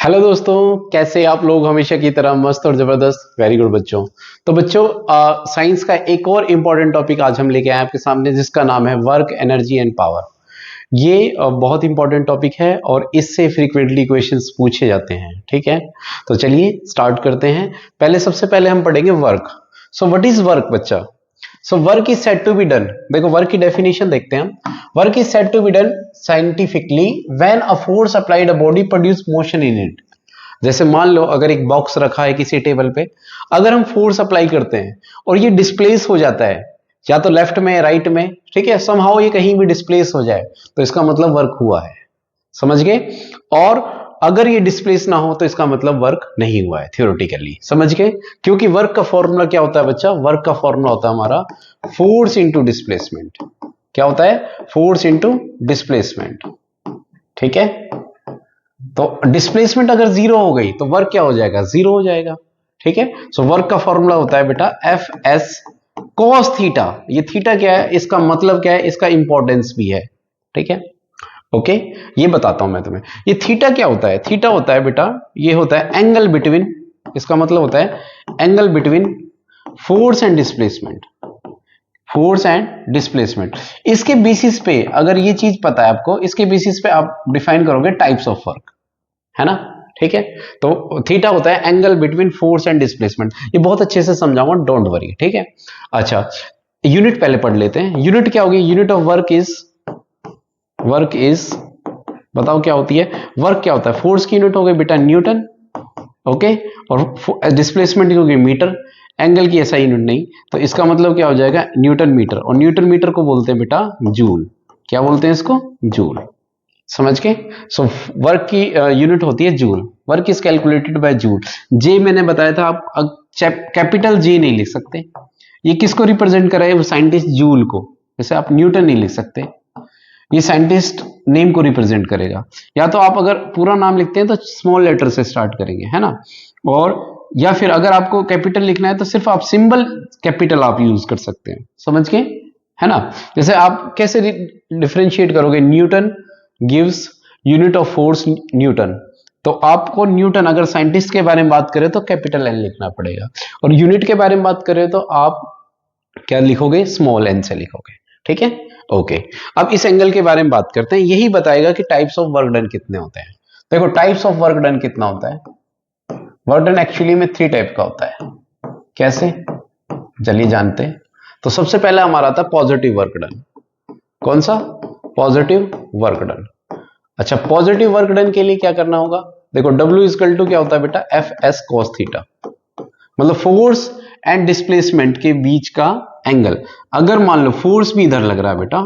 Hello दोस्तों, कैसे आप लोग? हमेशा की तरह मस्त और जबरदस्त। वेरी गुड बच्चों। तो बच्चों, साइंस का एक और इम्पॉर्टेंट टॉपिक आज हम लेके आए आपके सामने, जिसका नाम है वर्क, एनर्जी एंड पावर। ये बहुत इंपॉर्टेंट टॉपिक है और इससे फ्रीक्वेंटली क्वेश्चंस पूछे जाते हैं। ठीक है, तो चलिए स्टार्ट करते हैं। सबसे पहले हम पढ़ेंगे work. So what is work बच्चा? So work is said to be done. देखो, वर्क की डेफिनेशन देखते हैं हम। Work is said to be done scientifically when a force applied a body produce motion in it. जैसे मान लो, अगर एक बॉक्स रखा है किसी टेबल पे, अगर हम फोर्स अप्लाई करते हैं और ये डिस्प्लेस हो जाता है, या तो लेफ्ट में राइट में, ठीक है, समहाउ ये कहीं भी डिस्प्लेस हो जाए, तो इसका मतलब वर्क हुआ है। समझ गए? और अगर ये डिस्प्लेस ना हो तो इसका मतलब वर्क नहीं हुआ है, थियोरेटिकली। समझ गए? क्योंकि वर्क का फॉर्मूला क्या होता है बच्चा? वर्क का फॉर्मूला होता है हमारा फोर्स इंटू डिस्प्लेसमेंट। क्या होता है? Force into displacement. ठीक है, तो डिस्प्लेसमेंट अगर जीरो हो गई तो वर्क क्या हो जाएगा? जीरो हो जाएगा। ठीक है, सो वर्क का फॉर्मूला होता है बेटा एफ एस कॉस थीटा। ये थीटा क्या है, इसका मतलब क्या है, इसका इंपॉर्टेंस भी है। ठीक है, ओके, ये बताता हूं मैं तुम्हें। ये थीटा क्या होता है? थीटा होता है बेटा, ये होता है एंगल बिटवीन, इसका मतलब होता है angle between force and displacement. Force and displacement, इसके बेसिस पे, अगर ये चीज पता है आपको, इसके बेसिस पे आप डिफाइन करोगे टाइप्स ऑफ वर्क, है ना? ठीक है, तो थीटा होता है angle between force and displacement. ये बहुत अच्छे से समझाऊंगा, डोंट वरी। ठीक है, अच्छा, यूनिट पहले पढ़ लेते हैं। यूनिट क्या होगी? यूनिट ऑफ वर्क इज, बताओ क्या होती है? वर्क क्या होता है? फोर्स की यूनिट हो गई बेटा न्यूटन, ओके, और डिस्प्लेसमेंट की होगी मीटर। एंगल की ऐसा यूनिट नहीं, तो इसका मतलब क्या हो जाएगा? Newton metre. और न्यूटन मीटर को बोलते हैं बेटा जूल। क्या बोलते हैं इसको? जूल। समझ के? सो वर्क की यूनिट होती है joule. Work is calculated by joule. J मैंने बताया था, आप कैपिटल जे नहीं लिख सकते। ये किसको रिप्रेजेंट कर रहा है? वो साइंटिस्ट जूल को। जैसे आप न्यूटन नहीं लिख सकते, ये साइंटिस्ट नेम को रिप्रेजेंट करेगा। या तो आप अगर पूरा नाम लिखते हैं तो स्मॉल लेटर से स्टार्ट करेंगे, है ना? और या फिर अगर आपको कैपिटल लिखना है तो सिर्फ आप सिंबल कैपिटल आप यूज कर सकते हैं। समझ गए? है ना? जैसे आप कैसे डिफरेंशिएट करोगे? Newton gives unit of force Newton, तो आपको न्यूटन, अगर साइंटिस्ट के बारे में बात करें तो कैपिटल एन लिखना पड़ेगा, और यूनिट के बारे में बात करें तो आप क्या लिखोगे? स्मॉल एन से लिखोगे। ठीक है, ओके। अब इस एंगल के बारे में बात करते हैं। यही बताएगा कि टाइप्स ऑफ वर्क डन कितने होते हैं। देखो, टाइप्स ऑफ वर्क डन कितना होता है? वर्क डन एक्चुअली में 3 टाइप का होता है। कैसे? चलिए जानते हैं। तो सबसे पहला हमारा आता है पॉजिटिव वर्क डन। कौन सा? Positive work done. अच्छा, पॉजिटिव वर्क डन के लिए क्या करना होगा? देखो, W इक्वल टू क्या होता है बेटा? F S cos theta. मतलब फोर्स एंड डिस्प्लेसमेंट के बीच का एंगल। अगर मान लो फोर्स भी इधर लग रहा है बेटा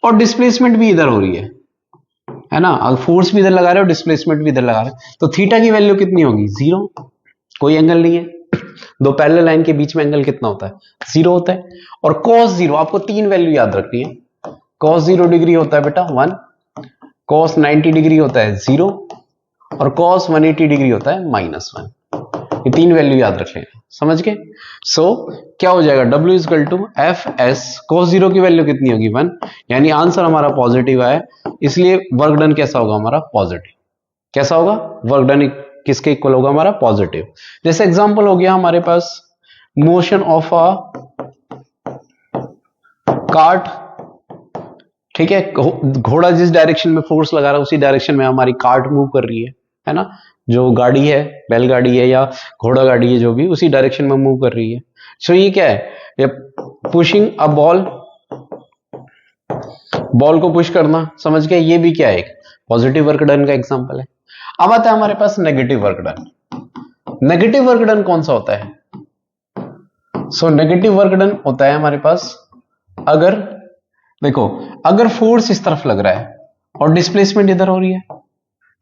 और डिस्प्लेसमेंट भी इधर हो रही है ना? अगर फोर्स भी इधर लगा रहे हो, डिस्प्लेसमेंट भी इधर लगा रहे हो, तो थीटा की वैल्यू कितनी होगी? जीरो। कोई एंगल नहीं है। दो पैरेलल लाइन के बीच में एंगल कितना होता है? जीरो होता है। और कॉस जीरो, आपको 3 वैल्यू याद रखनी है। कॉस 0 डिग्री होता है बेटा 1, कॉस 90 डिग्री होता है 0, और कॉस 180 डिग्री होता है -1। ये 3 वैल्यू याद रख लेना। समझ गए? सो क्या हो जाएगा? W equal to F S cos 0 की वैल्यू कितनी होगी? 1। यानी आंसर हमारा पॉजिटिव है, इसलिए वर्क डन कैसा होगा हमारा? पॉजिटिव। कैसा होगा? वर्क डन किसके इक्वल होगा? हमारा पॉजिटिव। जैसे एग्जांपल हो गया हमारे पास मोशन ऑफ अ कार्ट। ठीक है, घोड़ा जिस डायरेक्शन में फोर्स लगा रहा है उसी डायरेक्शन में हमारी कार्ट मूव कर रही है ना? जो गाड़ी है, बैलगाड़ी है या घोड़ा गाड़ी है, जो भी उसी डायरेक्शन में मूव कर रही है। सो ये क्या है? ये पुशिंग अ बॉल, बॉल को पुश करना। समझ गए? ये भी क्या है? एक पॉजिटिव वर्क डन का एग्जांपल है। अब आता है हमारे पास negative work done. Negative work done कौन सा होता है? सो नेगेटिव वर्क डन होता है हमारे पास, अगर देखो, अगर फोर्स इस तरफ लग रहा है और डिस्प्लेसमेंट इधर हो रही है,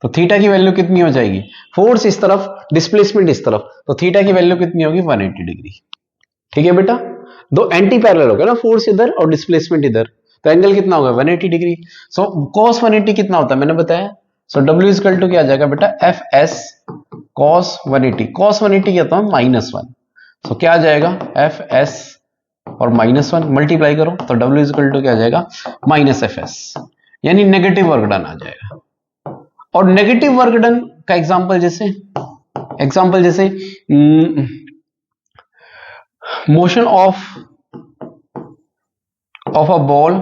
तो थीटा की वैल्यू कितनी हो जाएगी? फोर्स इस तरफ, डिस्प्लेसमेंट इस तरफ, तो थीटा की वैल्यू कितनी होगी? 180 डिग्री। ठीक है बेटा, दो एंटी पैरेलल हो गया ना, फोर्स इधर और डिस्प्लेसमेंट इधर, तो एंगल कितना होगा? 180 डिग्री। सो cos 180 कितना होता है? मैंने बताया। सो W इक्वल टू क्या आ जाएगा बेटा? F S cos 180। cos 180 क्या था? -1। सो क्या आ जाएगा? एफ एस और -1 मल्टीप्लाई करो तो W इक्वल टू क्या आ जाएगा? -FS। यानी नेगेटिव वर्क डन आ जाएगा। और नेगेटिव वर्क डन का एग्जांपल जैसे motion of a ball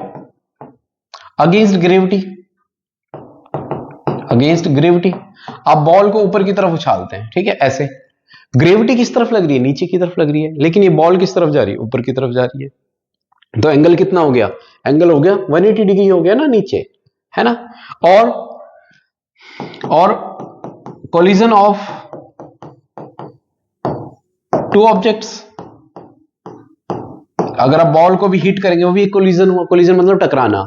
against gravity. आप बॉल को ऊपर की तरफ उछालते हैं, ठीक है, ऐसे ग्रेविटी किस तरफ लग रही है, नीचे की तरफ लग रही है, लेकिन ये बॉल किस तरफ जा रही है, ऊपर की तरफ जा रही है। तो एंगल कितना हो गया, एंगल हो गया 180 डिग्री हो गया ना नीचे, है ना। और कोलिजन ऑफ टू ऑब्जेक्ट्स, अगर आप बॉल को भी हिट करेंगे वो भी एक कोलिजन हुआ। कोलिजन मतलब टकराना,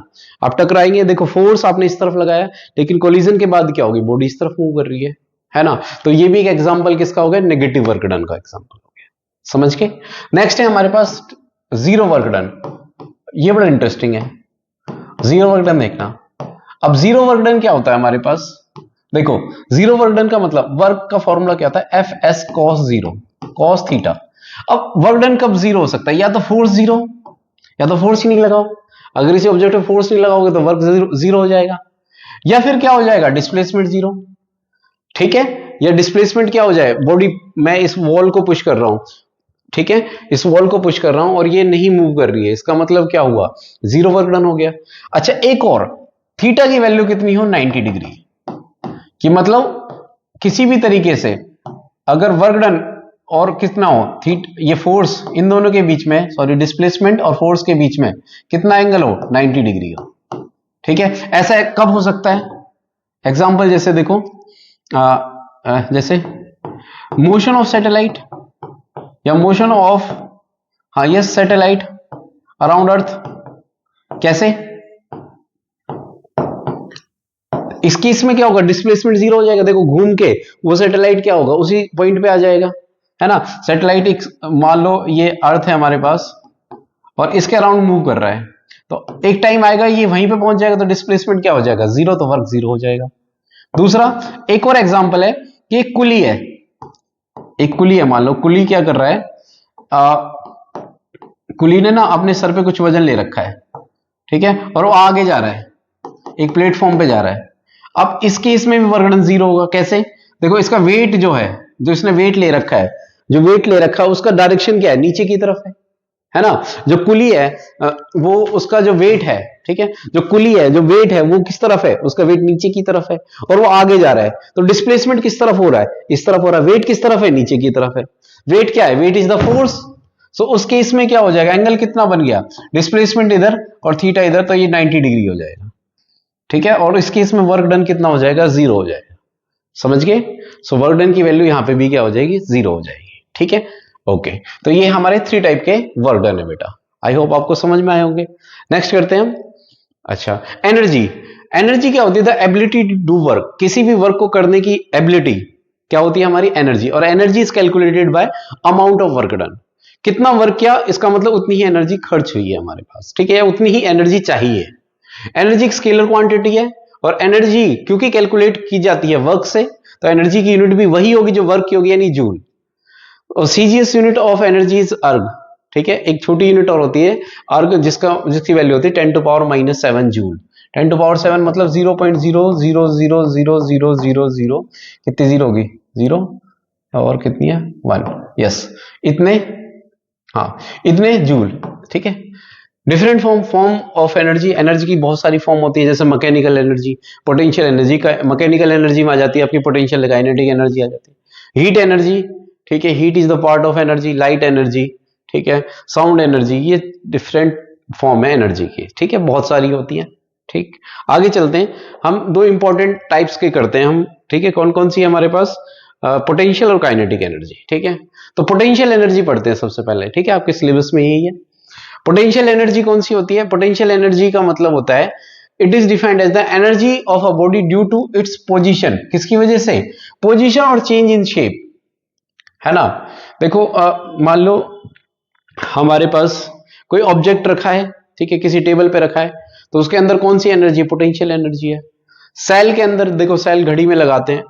आप टकराएंगे, देखो फोर्स आपने इस तरफ लगाया, लेकिन कोलिजन के बाद क्या होगी, बॉडी इस तरफ मूव कर रही है ना। तो ये भी एक एग्जांपल किसका हो गया, नेगेटिव वर्क डन का एग्जांपल हो गया, समझ के। नेक्स्ट है हमारे पास जीरो वर्क डन। ये बड़ा इंटरेस्टिंग है, जीरो वर्क डन देखना। अब जीरो वर्क डन क्या होता है हमारे पास, देखो जीरो वर्क डन का मतलब वर्क का फॉर्मूला क्या होता है, F S cos zero, cos theta. अब वर्क डन कब जीरो हो सकता है, या तो फोर्स जीरो, या तो फोर्स ही नहीं लगाओ। अगर इसी ऑब्जेक्ट में फोर्स नहीं लगाओगे तो वर्क जीरो हो जाएगा, या फिर क्या हो जाएगा, डिस्प्लेसमेंट जीरो, ठीक है। या डिस्प्लेसमेंट क्या हो जाए, बॉडी, मैं इस वॉल को पुश कर रहा हूं, ठीक है, इस वॉल को पुश कर रहा हूं और ये नहीं मूव कर रही है, इसका मतलब क्या हुआ, जीरो वर्क डन हो गया। अच्छा एक और, थीटा की वैल्यू कितनी हो, 90 डिग्री, कि मतलब किसी भी तरीके से अगर वर्क डन और कितना हो, ये फोर्स इन दोनों के बीच में, सॉरी डिस्प्लेसमेंट और फोर्स के बीच में कितना एंगल हो, 90 डिग्री हो, ठीक है। ऐसा कब हो सकता है, एग्जांपल जैसे देखो, जैसे मोशन ऑफ सैटेलाइट, या मोशन ऑफ, हाँ यस, सैटेलाइट अराउंड अर्थ। कैसे, इस केस में क्या होगा, डिस्प्लेसमेंट जीरो हो जाएगा, देखो घूम के वो सैटेलाइट क्या होगा, उसी पॉइंट पे आ जाएगा, है ना। सैटेलाइट एक, मान लो ये अर्थ है हमारे पास और इसके अराउंड मूव कर रहा है, तो एक टाइम आएगा ये वहीं पे पहुंच जाएगा, तो डिस्प्लेसमेंट क्या हो जाएगा, जीरो, तो वर्क जीरो हो जाएगा। दूसरा एक और एग्जांपल है कि एक कुली है, मान लो कुली क्या कर रहा है, कुली ने ना अपने सर पे कुछ वजन ले रखा है, ठीक है, और वो आगे जा रहा है, एक प्लेटफॉर्म पे जा रहा है। अब इस केस में भी वर्क डन जीरो होगा, कैसे, देखो इसका वेट जो है, जो इसने वेट ले रखा है, जो वेट ले रखा है उसका डायरेक्शन क्या है, नीचे की तरफ है ना। जो कुली है वो, उसका जो वेट है, ठीक है, जो कुली है जो वेट है वो किस तरफ है, उसका वेट नीचे की तरफ है, और वो आगे जा रहा है, तो डिस्प्लेसमेंट किस तरफ हो रहा है, इस तरफ हो रहा है, वेट किस तरफ है, नीचे की तरफ है। वेट क्या है, वेट इज द फोर्स। सो उस केस में क्या हो जाएगा, एंगल कितना बन गया, डिस्प्लेसमेंट इधर और थीटा इधर, तो ये 90 डिग्री हो जाएगा, ठीक है। और इस केस में वर्क डन कितना हो जाएगा, जीरो हो जाएगा, समझ गए। सो वर्क डन की वैल्यू यहां पे भी क्या हो जाएगी, जीरो हो जाएगी, ठीक है। ओके, तो ये हमारे 3 टाइप के वर्क डन है बेटा, आई होप आपको समझ में आए होंगे। नेक्स्ट करते हैं हम। अच्छा, एनर्जी। एनर्जी क्या होती है, the ability to do work, किसी भी वर्क को करने की एबिलिटी क्या होती है हमारी, एनर्जी। और energy is calculated bye amount of work done, कितना वर्क किया, इसका मतलब उतनी ही एनर्जी खर्च हुई है हमारे पास, ठीक है, उतनी ही एनर्जी चाहिए। एनर्जी एक स्केलर क्वांटिटी है, और एनर्जी क्योंकि कैलकुलेट की जाती है वर्क से, तो एनर्जी की यूनिट भी वही होगी जो वर्क की होगी, यानी जूल। और CGS unit of energy is अर्ग, ठीक है, एक छोटी यूनिट और होती है अर्ग, जिसकी वैल्यू होती है 10 to power -7 joule. 10 to power 7 मतलब 0.0000000 कितनी जीरो होगी, जीरो, और कितनी है 1, यस, इतने, हाँ इतने जूल, ठीक है। Different form of energy, energy की बहुत सारी फॉर्म होती है, जैसे मैकेनिकल एनर्जी, पोटेंशियल एनर्जी का, मैकेनिकल एनर्जी में आ जाती है आपकी पोटेंशियल, काइनेटिक एनर्जी आ जाती है, हीट एनर्जी, ठीक है, heat is the part of energy, light energy, ठीक है, साउंड एनर्जी, ये डिफरेंट फॉर्म है एनर्जी की, ठीक है, बहुत सारी होती है, ठीक। आगे चलते हैं, हम दो इंपॉर्टेंट टाइप्स के करते हैं हम, ठीक है, कौन कौन सी है हमारे पास, पोटेंशियल और काइनेटिक एनर्जी, ठीक है। तो पोटेंशियल एनर्जी पढ़ते हैं सबसे पहले, ठीक है, आपके सिलेबस में यही है। पोटेंशियल एनर्जी कौन सी होती है, पोटेंशियल एनर्जी का मतलब होता है, it is defined as the energy of a body due to its position, किसकी वजह से, पोजीशन और चेंज इन शेप, है ना। देखो मान लो हमारे पास कोई ऑब्जेक्ट रखा है, ठीक है, किसी टेबल पे रखा है, तो उसके अंदर कौन सी एनर्जी, पोटेंशियल एनर्जी है। सेल के अंदर देखो, सेल घड़ी में लगाते हैं,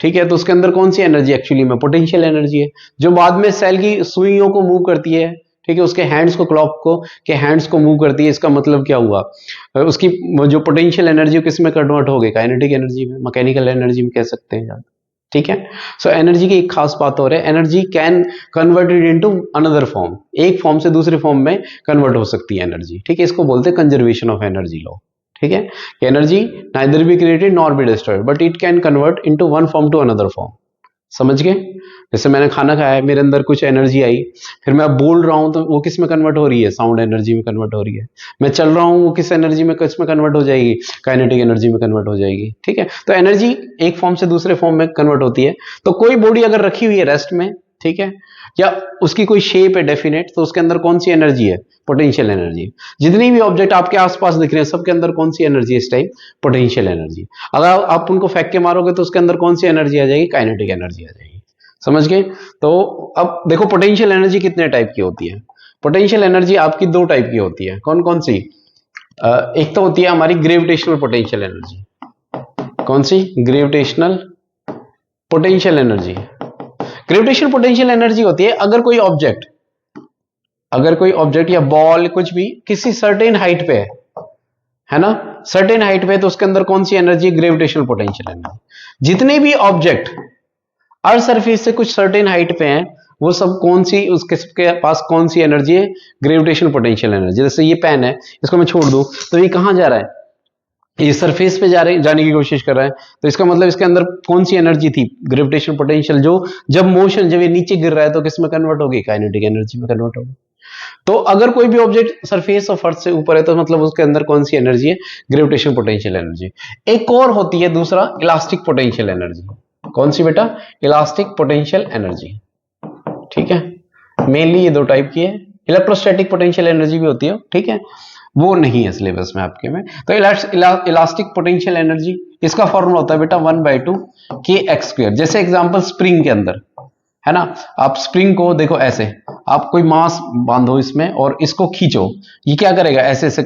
ठीक है, तो उसके अंदर कौन सी एनर्जी एक्चुअली में, पोटेंशियल एनर्जी है, जो बाद में सेल की सुइयों को मूव करती है, ठीक है, उसके हैंड्स को, क्लॉक को के हैंड्स को मूव करती है। इसका मतलब क्या हुआ, उसकी जो पोटेंशियल एनर्जी किस में कन्वर्ट हो गई, काइनेटिक एनर्जी में, मैकेनिकल एनर्जी में कह सकते हैं। ठीक है। सो एनर्जी की एक खास बात हो रही है, energy can converted into another form, एक फॉर्म से दूसरे फॉर्म में कन्वर्ट हो सकती है एनर्जी, ठीक है। इसको बोलते हैं कंजर्वेशन ऑफ एनर्जी लॉ, ठीक है। Energy neither be created nor be destroyed but it can convert into one form to another form, समझ गए। जैसे मैंने खाना खाया, मेरे अंदर कुछ एनर्जी आई, फिर मैं बोल रहा हूं तो वो किस में कन्वर्ट हो रही है, साउंड एनर्जी में कन्वर्ट हो रही है। मैं चल रहा हूं, वो किस एनर्जी में, किस में कन्वर्ट हो जाएगी, काइनेटिक एनर्जी में कन्वर्ट हो जाएगी, ठीक है। तो एनर्जी एक फॉर्म से दूसरे फॉर्म में कन्वर्ट होती है। तो कोई बॉडी अगर रखी हुई है रेस्ट में, ठीक है, या उसकी कोई शेप है डेफिनेट, तो उसके अंदर कौन सी एनर्जी है, पोटेंशियल एनर्जी। जितनी भी ऑब्जेक्ट आपके आसपास दिख रहे हैं सबके अंदर कौन सी एनर्जी है इस टाइम, पोटेंशियल एनर्जी। अगर आप उनको फेंक के मारोगे तो उसके अंदर कौन सी एनर्जी आ जाएगी, काइनेटिक एनर्जी आ जाएगी, समझ गए। तो अब देखो पोटेंशियल एनर्जी कितने टाइप की होती है। पोटेंशियल एनर्जी आपकी दो टाइप की होती है, कौन कौन सी। एक तो होती है हमारी ग्रेविटेशनल पोटेंशियल एनर्जी। कौन सी, gravitational potential energy. Gravitational potential energy होती है अगर कोई ऑब्जेक्ट या बॉल कुछ भी किसी सर्टेन हाइट पे है ना, सर्टेन हाइट पे, तो उसके अंदर कौन सी एनर्जी, ग्रेविटेशनल पोटेंशियल एनर्जी। जितने भी ऑब्जेक्ट अर्थ सरफेस से कुछ सर्टेन हाइट पे हैं, वो सब कौन सी, उसके पास कौन सी एनर्जी है, ग्रेविटेशनल पोटेंशियल एनर्जी। जैसे ये पेन है, इसको मैं छोड़ दूं तो ये कहां जा रहा है, ये सरफेस पे जाने की कोशिश कर रहा है, तो इसका मतलब इसके अंदर कौन सी एनर्जी थी, ग्रेविटेशनल पोटेंशियल, जो जब ये नीचे गिर रहा है तो किस में कन्वर्ट होगी, काइनेटिक एनर्जी में कन्वर्ट होगी। तो अगर कोई भी ऑब्जेक्ट सरफेस ऑफ अर्थ से ऊपर है तो मतलब उसके अंदर कौन सी एनर्जी है, ग्रेविटेशनल पोटेंशियल एनर्जी। एक और होती है दूसरा, इलास्टिक पोटेंशियल एनर्जी। कौन सी बेटा, इलास्टिक पोटेंशियल एनर्जी, ठीक है। मेनली ये दो टाइप की है। इलेक्ट्रोस्टैटिक पोटेंशियल एनर्जी भी होती है, ठीक है, वो नहीं है सिलेबस में आपके में। तो इलास्टिक पोटेंशियल एनर्जी, इसका फॉर्मूला होता है बेटा 1/2 kx²। जैसे एग्जांपल स्प्रिंग के अंदर है ना, आप स्प्रिंग को देखो ऐसे, आप कोई मास बांधो इसमें और इसको खींचो, ये क्या करेगा, ऐसे ऐसे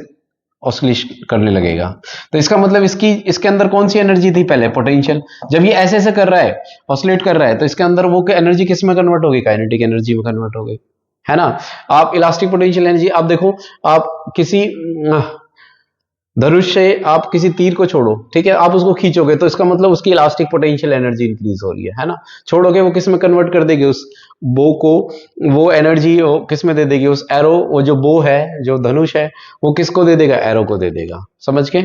ऑसिलेट करने लगेगा। तो इसका मतलब इसके अंदर कौन सी एनर्जी थी पहले, पोटेंशियल। जब ये ऐसे ऐसे कर रहा है, ऑसिलेट कर रहा है, तो इसके अंदर वो एनर्जी किस में कन्वर्ट हो गई, काइनेटिक एनर्जी में कन्वर्ट हो गई, है ना। आप इलास्टिक पोटेंशियल एनर्जी, आप देखो, आप किसी धनुष से आप किसी तीर को छोड़ो, ठीक है, आप उसको खींचोगे तो इसका मतलब उसकी इलास्टिक पोटेंशियल एनर्जी इंक्रीज हो रही है ना। छोड़ोगे वो किस में कन्वर्ट कर देगी, उस बो को, वो एनर्जी किस में दे देगी, उस एरो, वो जो बो है, जो धनुष है, वो किसको दे देगा, एरो को दे देगा, समझ के।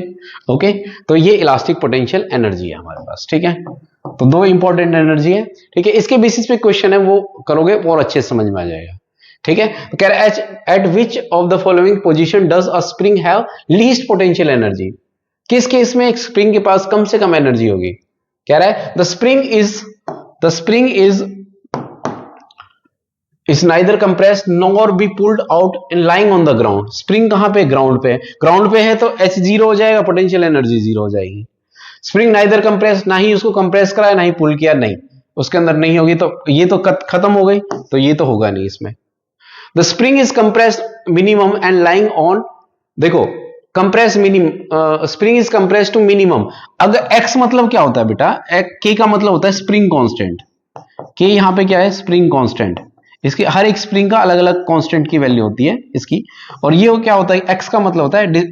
ओके, तो ये इलास्टिक पोटेंशियल एनर्जी है हमारे पास, ठीक है। तो दो इंपॉर्टेंट एनर्जी है, ठीक है। इसके बेसिस पे क्वेश्चन है, वो करोगे और अच्छे से समझ में आ जाएगा, ठीक है। तो कह रहा है eight which of the following position does a spring have least potential energy. किस केस में एक स्प्रिंग के पास कम से कम एनर्जी होगी। कह रहा है the spring is neither compressed nor be pulled out in lying on the ground. Spring कहां पे, ग्राउंड पे है, तो H 0 हो जाएगा, पोटेंशियल एनर्जी 0 हो जाएगी। स्प्रिंग नाइदर कंप्रेस, ना ही उसको कंप्रेस कराया ना ही पुल किया, नहीं, उसके अंदर नहीं होगी, तो ये तो खत्म हो गई, तो ये तो होगा नहीं इसमें। The spring is compressed minimum and lying on, देखो compress minimum, spring is compress to minimum. अगर x मतलब क्या होता है बेटा, k का मतलब होता है स्प्रिंग कांस्टेंट। k यहां पे क्या है, स्प्रिंग कांस्टेंट। इसकी हर एक स्प्रिंग का अलग अलग कांस्टेंट की वैल्यू होती है इसकी। और ये क्या होता है, x का मतलब होता है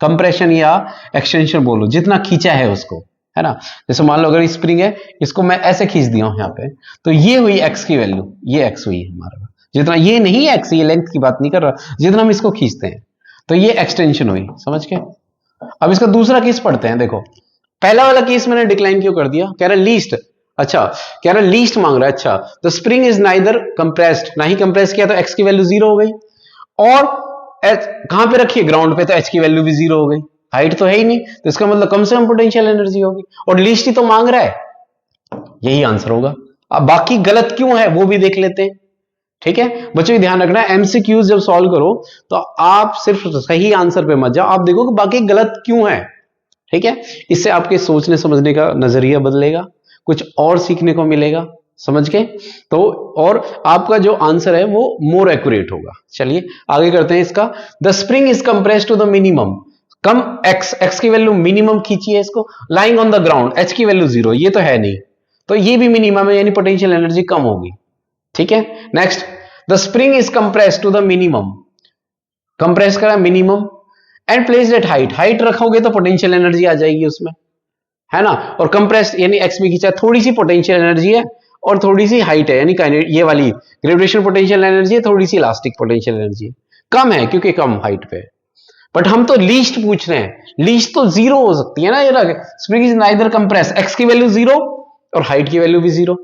कंप्रेशन या एक्सटेंशन बोलो, जितना खींचा है उसको, है ना। जैसे मान लो अगर स्प्रिंग है, इसको मैं ऐसे खींच दिया हूं यहाँ पे, तो ये हुई x की वैल्यू, ये x हुई हमारा, जितना, ये नहीं x, ये लेंथ की बात नहीं कर रहा, जितना हम इसको खींचते हैं, तो ये एक्सटेंशन हुई, समझ के। अब इसका दूसरा केस पढ़ते हैं। देखो पहला वाला केस मैंने डिक्लाइन क्यों कर दिया, कह रहा लीस्ट, अच्छा कह रहा लीस्ट मांग रहा है, अच्छा तो स्प्रिंग इज नाइदर कंप्रेस्ड, ना ही कंप्रेस किया तो x की वैल्यू 0 हो गई, और कहां पे रखी है, ग्राउंड पे, तो h की वैल्यू भी 0 हो गई, हाइट तो है ही नहीं, तो इसका मतलब कम से कम पोटेंशियल एनर्जी होगी, और लीस्ट ही तो मांग रहा है, यही आंसर होगा। अब बाकी गलत क्यों है वो भी देख लेते हैं, ठीक है। बच्चों को ध्यान रखना है, एमसीक्यूज जब सॉल्व करो तो आप सिर्फ सही आंसर पे मत जाओ, आप देखो कि बाकी गलत क्यों है, ठीक है। इससे आपके सोचने समझने का नजरिया बदलेगा, कुछ और सीखने को मिलेगा, समझ के। तो और आपका जो आंसर है वो मोर एक्यूरेट होगा। चलिए आगे करते हैं इसका। The spring is compressed to the minimum, कम x की वैल्यू मिनिमम खींची है इसको, lying on the ground, h की वैल्यू 0, ये तो है नहीं, तो ये भी मिनिमम है, यानी पोटेंशियल एनर्जी कम होगी, ठीक है। Next, the spring is compressed to the minimum, compress करा minimum, and placed at height, height रखोगे तो पोटेंशियल एनर्जी आ जाएगी उसमें, है ना, और कंप्रेस्ड यानी एक्स में खींचा, थोड़ी सी पोटेंशियल एनर्जी है और थोड़ी सी हाइट है, यानी ये वाली ग्रेविटेशनल पोटेंशियल एनर्जी है, थोड़ी सी इलास्टिक पोटेंशियल एनर्जी है, कम है क्योंकि कम हाइट पे। बट हम तो लीस्ट पूछ रहे हैं, लीस्ट तो जीरो हो सकती है ना, ये spring is neither compress, x की वैल्यू जीरो और हाइट की वैल्यू भी जीरो,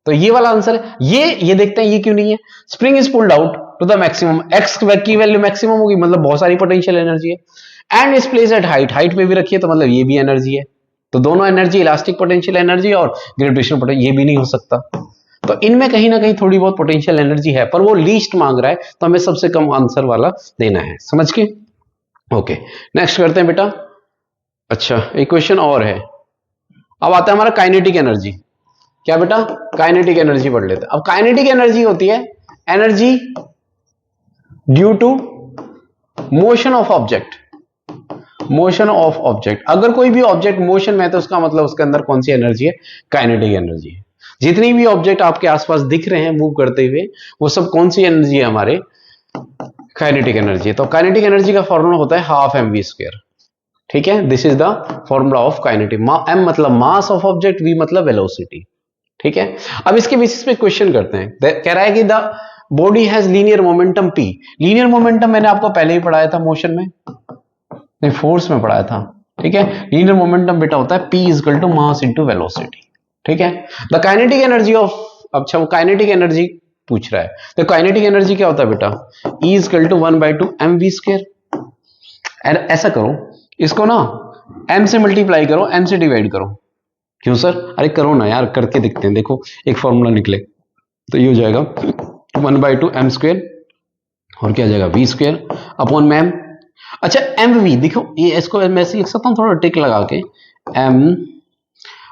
तो ये वाला आंसर है। ये देखते हैं ये क्यों नहीं है। Spring is pulled out to the maximum, x की वैल्यू मैक्सिमम होगी, मतलब बहुत सारी पोटेंशियल एनर्जी है, and is placed at height, height पे भी रखिए तो मतलब ये भी एनर्जी है, तो दोनों एनर्जी, इलास्टिक पोटेंशियल एनर्जी और ग्रेविटेशनल पोटेंशियल, ये भी नहीं हो सकता। तो इनमें कहीं ना कहीं थोड़ी बहुत पोटेंशियल एनर्जी है, पर वो लीस्ट मांग रहा है, तो हमें सबसे कम आंसर वाला देना है, समझ के। ओके, नेक्स्ट करते हैं बेटा। अच्छा, एक क्वेश्चन और है। अब आता है हमारा काइनेटिक एनर्जी। क्या बेटा, काइनेटिक एनर्जी पढ़ लेते हैं। अब काइनेटिक एनर्जी होती है energy due to motion of object, motion of object. अगर कोई भी ऑब्जेक्ट मोशन में है तो उसका मतलब उसके अंदर कौन सी एनर्जी है, काइनेटिक एनर्जी है। जितनी भी ऑब्जेक्ट आपके आसपास दिख रहे हैं मूव करते हुए, वो सब कौन सी एनर्जी है, हमारे काइनेटिक एनर्जी। तो काइनेटिक एनर्जी का फॉर्मूला होता है हाफ एम वी स्क्वायर, ठीक है। This is the formula of kinetic. M मतलब मास ऑफ ऑब्जेक्ट, वी मतलब वेलोसिटी, ठीक है। अब इसके बेसिस पे क्वेश्चन करते हैं। कह रहा है कि the body has linear momentum P. Linear momentum मैंने आपको पहले ही पढ़ाया था, मोशन में नहीं, फोर्स में पढ़ाया था, ठीक है। लीनियर मोमेंटम बेटा होता है P equal to mass into velocity, ठीक है। द काइनेटिक एनर्जी ऑफ, अच्छा वो काइनेटिक एनर्जी पूछ रहा है, तो काइनेटिक एनर्जी क्या होता है बेटा, E equal to 1/2 mv square. ऐसा करो, इसको ना m से मल्टीप्लाई करो, m से डिवाइड करो। क्यों सर, अरे करो ना यार, करके दिखते हैं। देखो एक फॉर्मूला निकले तो ये हो जाएगा 1/2 m स्क्वायर, और क्या हो जाएगा v स्क्वायर अपॉन में m। अच्छा एम वी देखो, ये इसको मैं ऐसे लिख सकता हूँ थोड़ा टिक लगा के, एम,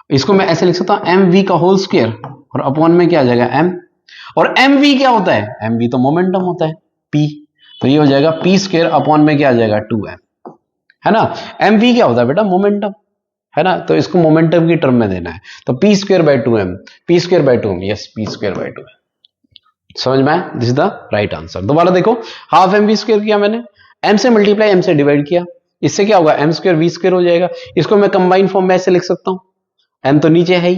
इसको मैं ऐसे लिख सकता हूँ एम वी का होल स्क्वायर, और अपॉन में क्या आ जाएगा एम, और एम वी क्या होता है, एम वी तो मोमेंटम होता है पी, तो ये हो जाएगा पी स्क्वायर अपॉन में क्या आ जाएगा 2m, है ना। एम वी क्या होता है बेटा, मोमेंटम, है ना, तो इसको मोमेंटम की टर्म में देना है, तो P square by 2m, P square by 2m, yes P square by 2m। समझ में आया, this is the right answer. दोबारा देखो, हाफ एम वी स्क्वायर किया मैंने, m से मल्टीप्लाई m से डिवाइड किया, इससे क्या होगा, m स्क्वायर वी स्क्वायर हो जाएगा। इसको मैं कंबाइन फॉर्म में ऐसे लिख सकता हूं, m तो नीचे है ही,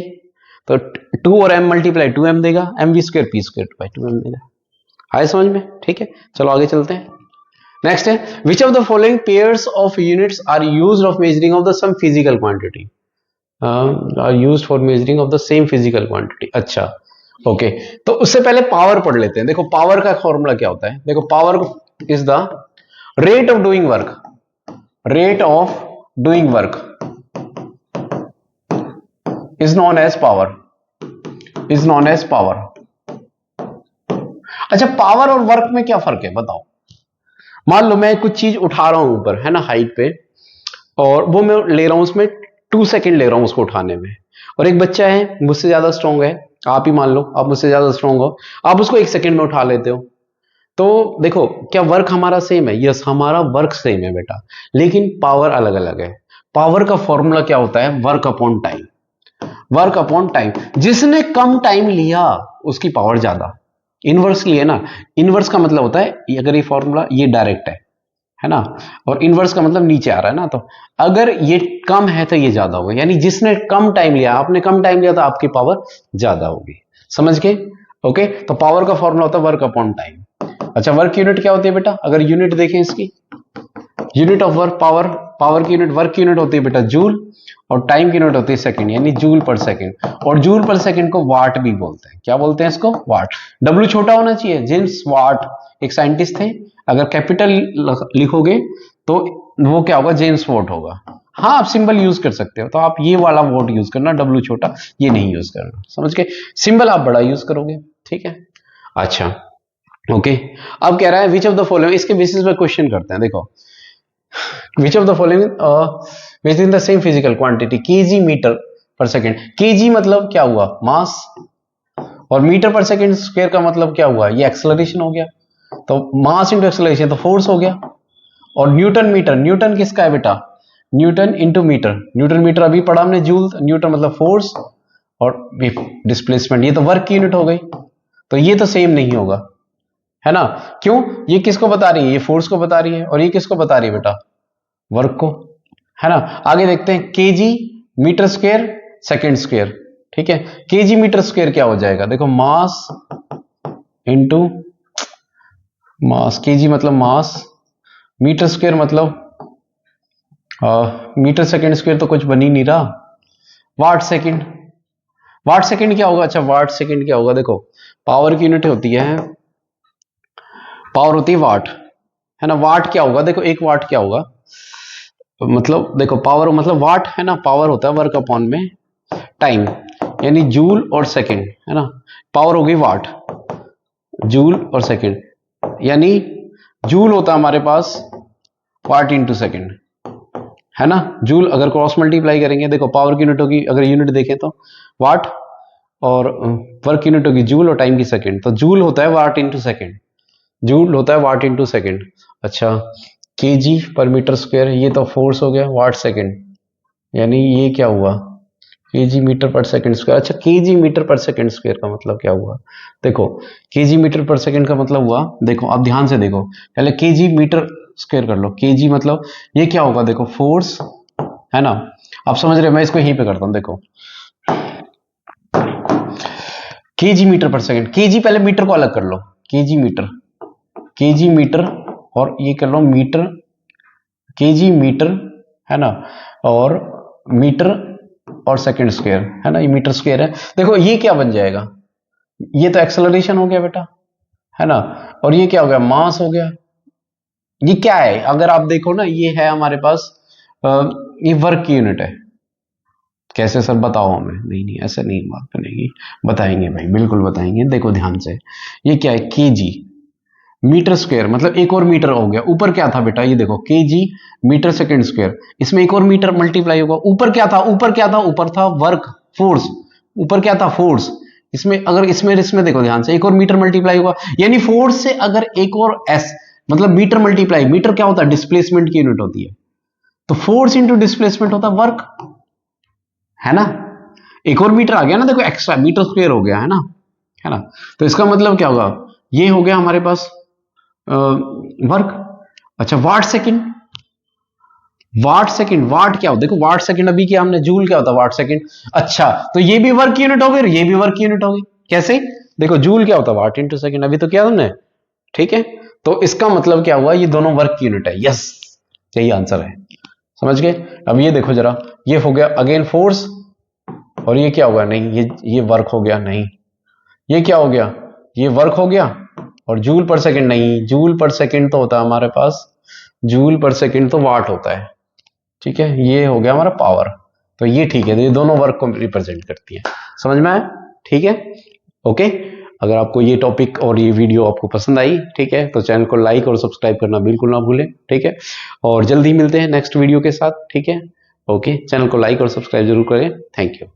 तो 2 और m मल्टीप्लाई 2m देगा, m v square p square by 2m देगा। आए समझ में, ठीक है। चलो आगे चलते हैं। नेक्स्ट है, which of the following pairs of units are used of measuring of the same physical quantity, are used for measuring of the same physical quantity. अच्छा ओके, तो उससे पहले पावर पढ़ लेते हैं। देखो पावर का फॉर्मूला क्या होता है, देखो power is the rate of doing work, rate of doing work is known as power, is known as power। अच्छा पावर और वर्क में क्या फर्क है बताओ। मान लो मैं कुछ चीज उठा रहा हूं ऊपर, है ना, हाइट पे, और वो मैं ले रहा हूं, उसमें 2 सेकंड ले रहा हूं उसको उठाने में, और एक बच्चा है मुझसे ज्यादा स्ट्रांग है, आप ही मान लो आप मुझसे ज्यादा स्ट्रांग हो, आप उसको 1 सेकंड में उठा लेते हो। तो देखो क्या वर्क हमारा सेम है, यस हमारा वर्क सेम है बेटा, लेकिन पावर अलग अलग है। पावर का फॉर्मूला क्या होता है, work upon time, work upon time. जिसने कम टाइम लिया उसकी पावर ज्यादा, इनवर्सली है ना, इनवर्स का मतलब होता है, अगर ये फॉर्मूला ये डायरेक्ट है ना, और इनवर्स का मतलब नीचे आ रहा है ना, तो अगर ये कम है तो ये ज्यादा होगा, यानी जिसने कम टाइम लिया, आपने कम टाइम लिया तो आपकी पावर ज्यादा होगी, समझ के। ओके, तो पावर का फॉर्मूला होता है वर्क अपॉन टाइम। अच्छा वर्क यूनिट क्या होती है बेटा, अगर यूनिट देखें इसकी, unit of work, power, power की यूनिट, वर्क की यूनिट होती है बेटा जूल, और टाइम की यूनिट होती है सेकंड, यानी जूल पर सेकंड, और जूल पर सेकंड को वाट भी बोलते हैं। क्या बोलते हैं इसको, वाट। डब्ल्यू छोटा होना चाहिए। जेम्स वाट एक साइंटिस्ट थे, अगर कैपिटल लिखोगे तो वो क्या होगा, जेम्स वॉट होगा। हाँ आप सिंबल यूज कर सकते हो, तो आप ये वाला वॉट यूज करना, डब्ल्यू छोटा ये नहीं यूज करना, समझ के। सिंबल आप बड़ा यूज करोगे, ठीक है। अच्छा ओके, अब कह रहा है विच ऑफ द फॉलोइंग, इसके बेसिस पे क्वेश्चन करते हैं। देखो which of the following measuring the same physical quantity, kg metre पर सेकंड। केजी मतलब क्या हुआ, मास, और मीटर पर सेकंड स्क्वायर का मतलब क्या हुआ, ये एक्सेलरेशन हो गया, तो मास इंटू एक्सेलरेशन तो फोर्स हो गया। और न्यूटन मीटर, न्यूटन किसका है बेटा, newton into metre, newton metre अभी पढ़ा हमने जूल, न्यूटन मतलब फोर्स, और डिस्प्लेसमेंट, ये तो वर्क की यूनिट हो गई, तो ये तो सेम नहीं होगा, है ना। क्यों, ये किसको बता रही है, ये फोर्स को बता रही है, और ये किसको बता रही है बेटा, वर्क को, है ना। आगे देखते हैं, kg metre square second square, ठीक है। केजी मीटर स्क्वायर क्या हो जाएगा, देखो मास इंटू मास, केजी मतलब मास, मीटर स्क्वायर मतलब मीटर सेकंड स्क्वायर तो कुछ बन ही नहीं रहा, वाट सेकंड, वाट सेकंड क्या होगा, अच्छा वाट सेकंड क्या होगा, देखो पावर की यूनिट होती है, पावर होती है वाट, है ना। वाट क्या होगा, देखो एक वाट क्या होगा, मतलब देखो पावर मतलब वाट है ना, पावर होता है वर्क अपॉन में टाइम, यानी जूल और सेकंड, है ना। पावर हो गई वाट, जूल और सेकंड, यानी जूल होता है हमारे पास वाट इंटू सेकंड, है ना। जूल अगर क्रॉस मल्टीप्लाई करेंगे, देखो पावर की यूनिट होगी, अगर यूनिट देखें तो वाट, और वर्क यूनिट होगी जूल और टाइम की सेकंड, तो जूल होता है वाट इंटू सेकंड, जूल होता है वाट इंटू सेकंड। अच्छा केजी पर मीटर स्क्वायर, ये तो फोर्स हो गया, वाट सेकंड, यानी ये क्या हुआ, केजी मीटर पर सेकंड स्क्वायर। अच्छा केजी मीटर पर सेकंड स्क्वायर का मतलब क्या हुआ, देखो केजी मीटर पर सेकंड का मतलब हुआ, देखो आप ध्यान से देखो, पहले केजी मीटर स्क्वायर कर लो, केजी मतलब ये क्या होगा, देखो फोर्स, है ना। आप समझ रहे हो, मैं इसको यहीं पे करता हूं, देखो केजी मीटर पर सेकंड, केजी पहले मीटर को अलग कर लो, केजी मीटर, केजी मीटर, और ये कर लो मीटर, केजी मीटर, है ना, और मीटर और सेकंड स्क्वायर, है ना, ये मीटर स्क्वायर है। देखो ये क्या बन जाएगा, ये तो एक्सेलरेशन हो गया बेटा, है ना, और ये क्या हो गया, मास हो गया। ये क्या है, अगर आप देखो ना, ये है हमारे पास ये वर्क की यूनिट है। कैसे सर बताओ हमें, नहीं नहीं ऐसे नहीं बात बनेगी, बताएंगे भाई बिल्कुल बताएंगे, देखो ध्यान से, ये क्या है केजी मीटर स्क्वायर, मतलब एक और मीटर हो गया, ऊपर क्या था बेटा, ये देखो केजी मीटर सेकंड स्क्वायर, इसमें एक और मीटर मल्टीप्लाई होगा, ऊपर क्या था, ऊपर क्या था, ऊपर था वर्क फोर्स, ऊपर क्या था फोर्स, इसमें अगर इसमें देखो ध्यान से, एक और मीटर मल्टीप्लाई होगा, यानी फोर्स से अगर एक और एस मतलब मीटर मल्टीप्लाई, मीटर क्या होता है, डिस्प्लेसमेंट की यूनिट होती है, तो फोर्स इंटू डिस्प्लेसमेंट होता है वर्क, है ना। एक और मीटर आ गया ना, देखो एक्स्ट्रा मीटर स्क्वायर हो गया, है ना, है ना। तो इसका मतलब क्या होगा, ये हो गया हमारे पास वर्क। अच्छा वाट सेकंड, वाट सेकंड, वाट क्या हो, देखो वाट सेकंड अभी क्या हमने, जूल क्या होता है वाट सेकंड, अच्छा तो ये भी वर्क यूनिट हो गई, ये भी वर्क यूनिट हो गई, कैसे, देखो जूल क्या होता है वाट इंटू सेकंड, अभी तो क्या हमने, ठीक है। तो इसका मतलब क्या हुआ, ये दोनों वर्क यूनिट है, यस यही आंसर है, समझ गए। अब ये देखो जरा, ये हो गया अगेन फोर्स, और ये क्या होगा, नहीं ये वर्क हो गया, नहीं ये क्या हो गया, ये वर्क हो गया, और जूल पर सेकंड, नहीं जूल पर सेकंड तो होता है हमारे पास, जूल पर सेकंड तो वाट होता है, ठीक है। ये हो गया हमारा पावर, तो ये ठीक है, तो ये दोनों वर्क को रिप्रेजेंट करती है, समझ में आया, ठीक है, ओके। अगर आपको ये टॉपिक और ये वीडियो आपको पसंद आई, ठीक है, तो चैनल को लाइक और सब्सक्राइब करना बिल्कुल ना भूलें, ठीक है। और जल्दी मिलते हैं नेक्स्ट वीडियो के साथ, ठीक है, ओके। चैनल को लाइक और सब्सक्राइब जरूर करें, थैंक यू।